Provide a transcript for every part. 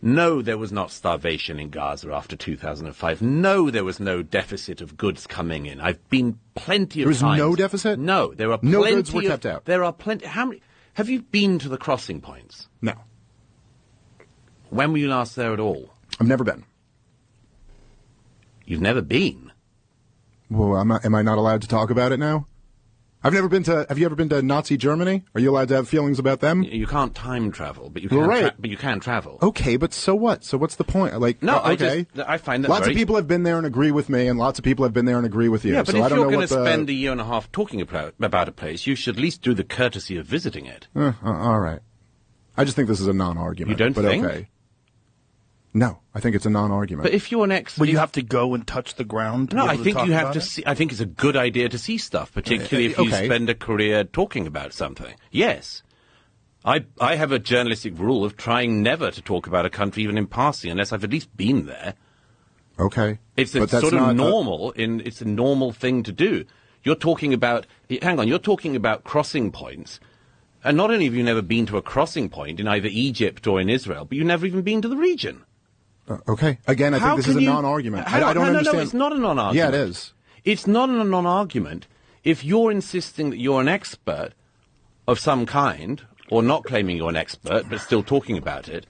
No, there was not starvation in Gaza after 2005. No, there was no deficit of goods coming in. I've been plenty of times. There was no deficit? No, there are no plenty goods were kept out. There are plenty. How many? Have you been to the crossing points? No. When were you last there at all? I've never been. You've never been? Well, am I not allowed to talk about it now? I've never been to. Have you ever been to Nazi Germany? Are you allowed to have feelings about them? You can't time travel, but you can. Right. But you can travel. Okay, but so what? So what's the point? Like, no, okay. I find that lots of people have been there and agree with me, and lots of people have been there and agree with you. Yeah, but so if I don't you're know going to what spend a year and a half talking about a place, you should at least do the courtesy of visiting it. All right. I just think this is a non-argument. You don't but think? Okay. No, I think it's a non-argument. But if you're an expert, well, you have to go and touch the ground. No, I think you have to see. I think it's a good idea to see stuff, particularly if you spend a career talking about something. Yes, I have a journalistic rule of trying never to talk about a country even in passing unless I've at least been there. Okay, it's sort of normal. It's a normal thing to do. You're talking about. Hang on, you're talking about crossing points. And not only have you never been to a crossing point in either Egypt or in Israel, but you've never even been to the region. Okay. Again, I think this is a non-argument. I don't understand. No, it's not a non-argument. Yeah, it is. It's not a non-argument if you're insisting that you're an expert of some kind, or not claiming you're an expert, but still talking about it,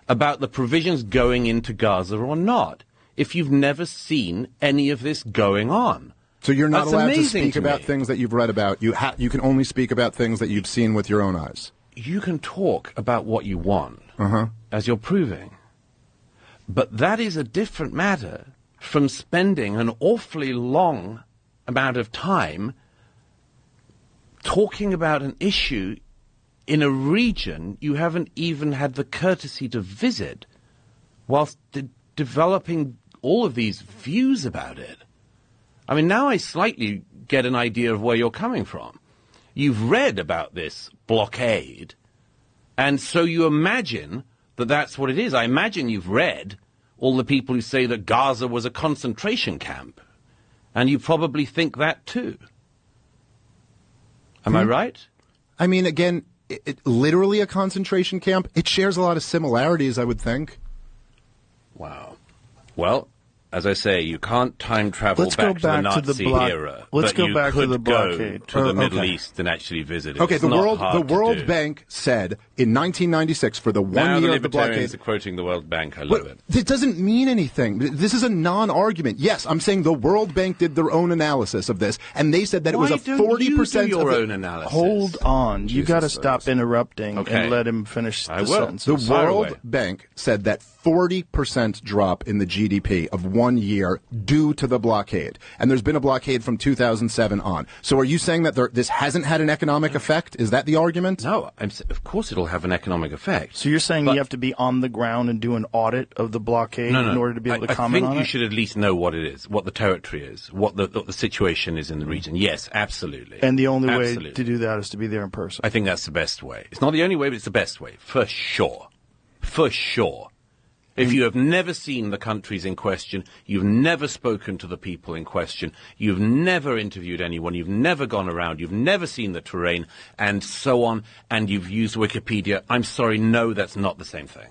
about the provisions going into Gaza or not, if you've never seen any of this going on. So you're not That's allowed to amazing speak to about me. things that you've read about. You can only speak about things that you've seen with your own eyes. You can talk about what you want, as you're proving. But that is a different matter from spending an awfully long amount of time talking about an issue in a region you haven't even had the courtesy to visit, whilst developing all of these views about it. I mean, now I slightly get an idea of where you're coming from. You've read about this blockade, and so you imagine that that's what it is. I imagine you've read all the people who say that Gaza was a concentration camp, and you probably think that too. Am I right? I mean, again, literally a concentration camp. It shares a lot of similarities, I would think. Wow. Well, as I say, you can't time travel Let's back go to back the to Nazi the era. Let's but go you back to could the go blockade. to the Middle Okay. East and actually visit it. Okay, It's the not hard to World do. Bank said in 1996 for the Now one the year of the libertarians blockade. are quoting the World Bank. I love it. It doesn't mean anything. This is a non-argument. Yes, I'm saying the World Bank did their own analysis of this, and they said that it was a 40% you do your of own analysis? Hold on. You got to Jesus stop interrupting Okay. and let him finish I the will. sentence. The Fire World away. Bank said that 40% drop in the GDP of 1 year due to the blockade. And there's been a blockade from 2007 on. So are you saying that this hasn't had an economic effect? Is that the argument? No, of course it'll have an economic effect. So you're saying But- you have to be on the ground and do an audit of the blockade No. in order to be able to I comment think on you it? should at least know what it is, what the territory is, what the situation is in the region. Yes, absolutely. And the only way Absolutely. to do that is to be there in person. I think that's the best way. It's not the only way, but it's the best way, for sure. For sure. If you have never seen the countries in question, you've never spoken to the people in question, you've never interviewed anyone, you've never gone around, you've never seen the terrain, and so on, and you've used Wikipedia, I'm sorry, no, that's not the same thing.